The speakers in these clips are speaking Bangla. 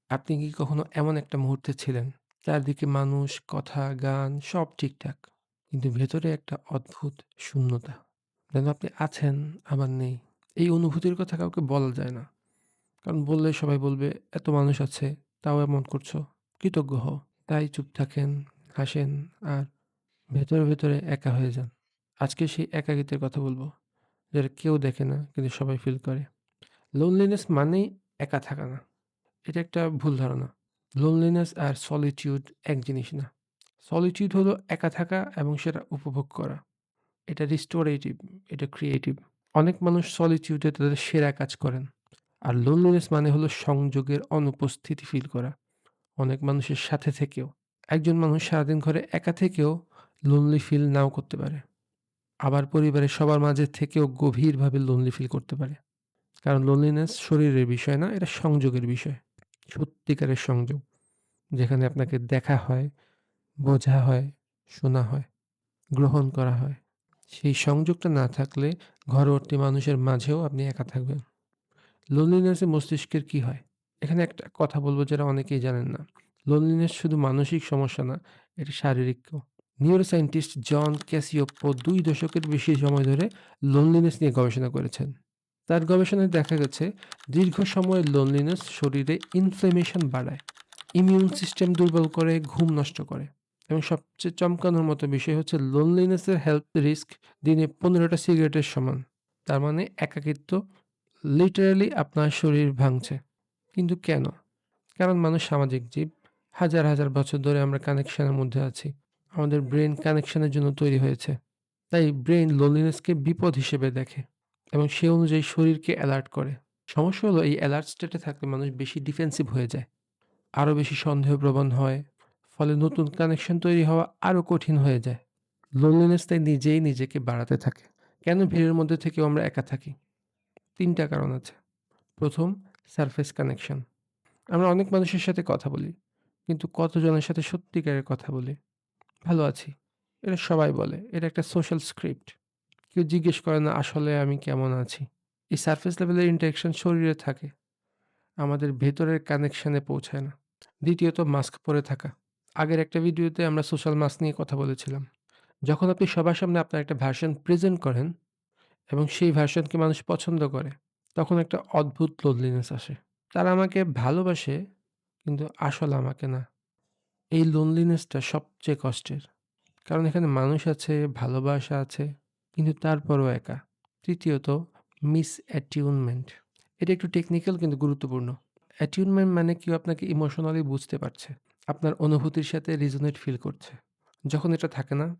আপনি কি কখনো এমন একটা মুহূর্তে ছিলেন, চারদিকে মানুষ, কথা, গান সব ঠিকঠাক। কিন্তু ভেতরে একটা অদ্ভুত শূন্যতা। যেন আপনি আছেন আবার নেই। এই অনুভূতির কথা কাউকে বলা যায় না। কারণ বললে সবাই বলবে, "এত মানুষ আছে, তাও এমন করছো। কৃতজ্ঞ হও।" তাই চুপ থাকেন, হাসেন আর ভেতরে একা হয়ে যান। আজকে সেই একাকিত্বের কথা বলব, যেটা কেউ দেখে না কিন্তু সবাই ফিল করে। লোনলিনেস মানেই একা থাকা না। এটা একটা ভুল ধারণা। লোনলিনেস আর সলিটিউড এক জিনিস না। সলিটিউড হলো একা থাকা এবং সেটা উপভোগ করা। এটা রিস্টোরেটিভ, এটা ক্রিয়েটিভ। অনেক মানুষ সলিটিউডে তাদের সেরা কাজ করেন। আর লোনলিনেস মানে হলো সংযোগের অনুপস্থিতি ফিল করা। অনেক মানুষের সাথে থেকেও। একজন মানুষ সারাদিন ঘরে একা থেকেও লোনলি ফিল নাও করতে পারে। আবার পরিবারের সবার মাঝে থেকেও গভীরভাবে লোনলি ফিল করতে পারে। কারণ লোনলিনেস শরীরের বিষয় না, এটা সংযোগের বিষয়। সত্যিকারের সংযোগ। যেখানে আপনাকে দেখা হয়, বোঝা হয়, শোনা হয়, গ্রহণ করা হয়। সেই সংযোগটা না থাকলে ঘরবর্তী মানুষের মাঝেও আপনি একা থাকবেন। লোনলিনেস এ মস্তিষ্কের কি হয়? এখানে একটা কথা বলব যেটা অনেকেই জানেন না। লোনলিনেস শুধু মানসিক সমস্যা না, এটা শারীরিকও। নিউরোসায়েন্টিস্ট জন ক্যাসিওপ্পো ২ দশকের বেশি সময় ধরে লোনলিনেস নিয়ে গবেষণা করেছেন। তার গবেষণায় দেখা গেছে দীর্ঘ সময়ের লোনলিনেস শরীরে ইনফ্ল্যামেশন বাড়ায়। ইমিউন সিস্টেম দুর্বল করে, ঘুম নষ্ট করে এবং সবচেয়ে চমকানোর মতো বিষয় হচ্ছে লোনলিনেসের হেলথ রিস্ক দিনে ১৫ টা সিগারেটের সমান। তার মানে একাকিত্ব লিটারালি আপনার শরীর ভাঙছে। কিন্তু কেন? কারণ মানুষ সামাজিক জীব। হাজার বছর ধরে আমরা কানেকশনের মধ্যে আছি। আমাদের ব্রেইন কানেকশনের জন্য তৈরি হয়েছে। তাই ব্রেইন লোনলিনেসকে বিপদ হিসেবে দেখে এবং সে অনুযায়ী শরীরকে অ্যালার্ট করে। সমস্যা হলো এই অ্যালার্ট স্টেটে থাকলে মানুষ বেশি ডিফেন্সিভ হয়ে যায়। আরো বেশি সন্দেহপ্রবণ হয়। ফলে নতুন কানেকশন তৈরি হওয়া আরো কঠিন হয়ে যায়। লোনলিনেস তাই নিজেই নিজেকে বাড়াতে থাকে। কেন ভিড়ের মধ্যে থেকেও আমরা একা থাকি? ৩ টা কারণ আছে। ১ম, সারফেস কানেকশন। আমরা অনেক মানুষের সাথে কথা বলি। কিন্তু কতজনের সাথে সত্যিকারের কথা বলি? ভালো আছি। এটা সবাই বলে। এটা একটা সোশ্যাল স্ক্রিপ্ট। কেউ জিজ্ঞেস করে না আসলে আমি কেমন আছি। এই সারফেস লেভেলের ইন্টারেকশন শরীরে থাকে। আমাদের ভেতরের কানেকশনে পৌঁছায় না। দ্বিতীয়ত মাস্ক পরে থাকা। আগের একটা ভিডিওতে আমরা সোশ্যাল মাস্ক নিয়ে কথা বলেছিলাম। যখন আপনি সবার সামনে আপনার একটা ভার্সন প্রেজেন্ট করেন এবং সেই ভার্সনকে মানুষ পছন্দ করে, তখন একটা অদ্ভুত লোনলিনেস আসে। তারা আমাকে ভালোবাসে কিন্তু আসলে আমাকে না। এই লোনলিনেসটা সবচেয়ে কষ্টের। কারণ এখানে মানুষ আছে, ভালোবাসা আছে, কিন্তু তারপরও একা। তৃতীয়ত মিস অ্যাটিউনমেন্ট। এটা একটু টেকনিক্যাল কিন্তু গুরুত্বপূর্ণ। অ্যাটিউনমেন্ট মানে কেউ আপনাকে ইমোশনালি বুঝতে পারছে। আপনার অনুভূতির সাথে রেজোনেট ফিল করছে। যখন এটা থাকে না,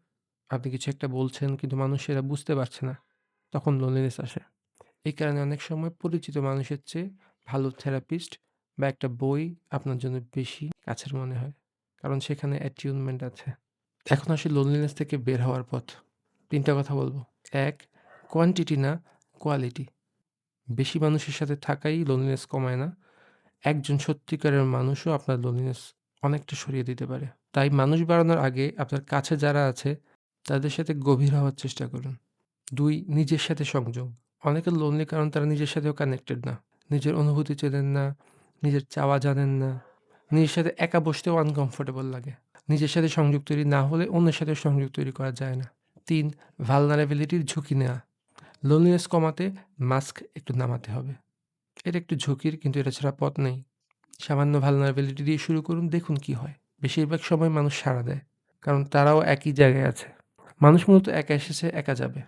আপনি কিছু একটা বলছেন কিন্তু মানুষ সেটা বুঝতে পারছে না, তখন লোনলিনেস আসে। এই কারণে অনেক সময় পরিচিত মানুষের চেয়ে ভালো থেরাপিস্ট বা একটা বই আপনার জন্য বেশি কাছের মনে হয়। কারণ সেখানে অ্যাটিউনমেন্ট আছে। এখন আসি লোনলিনেস থেকে বের হওয়ার পথ। ৩ টা কথা বলব। ১. কোয়ান্টিটি না, কোয়ালিটি। বেশি মানুষের সাথে থাকাই লোনলিনেস কমায় না। একজন সত্যিকারের মানুষও আপনার লোনলিনেস অনেকটা সরিয়ে দিতে পারে। তাই মানুষ বাড়ানোর আগে আপনার কাছে যারা আছে তাদের সাথে গভীর হওয়ার চেষ্টা করুন। ২. নিজের সাথে সংযোগ। অনেকে লোনলি কারণ তারা নিজের সাথেও কানেক্টেড না। নিজের অনুভূতি চেনেন না, নিজের চাওয়া জানেন না। নিজের সাথে একা বসতেও আনকমফোর্টেবল লাগে। নিজের সাথে সংযোগ তৈরি না হলে অন্যের সাথেও সংযোগ তৈরি করা যায় না। ৩. ভালনারেবিলিটির ঝুঁকি নেওয়া। লোনলিনেস কমাতে মাস্ক একটু নামাতে হবে। এটা একটু ঝুঁকির কিন্তু এটা ছাড়া পথ নেই। সামান্য ভালনারেবিলিটি দিয়ে শুরু করুন, দেখুন কি হয়। বেশিরভাগ সময় মানুষ সাড়া দেয়। কারণ তারাও একই জায়গায় আছে। মানুষ মূলত একা এসেছে, একা যাবে।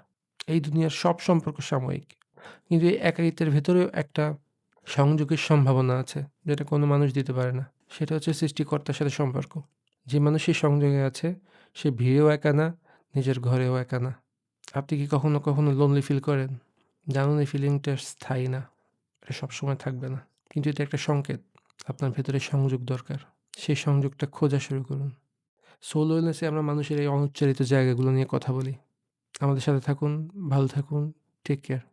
এই দুনিয়ার সব সম্পর্ক সাময়িক। কিন্তু এই একাকিত্বের ভেতরেও একটা সংযোগের সম্ভাবনা আছে, যেটা কোনো মানুষ দিতে পারে না। সেটা হচ্ছে সৃষ্টিকর্তার সাথে সম্পর্ক। যে মানুষ সেই সংযোগে আছে, সে ভিড়েও একা না, নিজের ঘরেও একা না। আপনি কি কখনো লোনলি ফিল করেন? জানুন এই ফিলিংটা স্থায়ী না। এটা সবসময় থাকবে না। কিন্তু এটা একটা সংকেত। আপনার ভেতরে সংযোগ দরকার। সেই সংযোগটা খোঁজা শুরু করুন। সোলো ইলনেস এ আমরা মানুষের এই অনুচ্চারিত জায়গাগুলো নিয়ে কথা বলি। আমাদের সাথে থাকুন, ভালো থাকুন। Take care.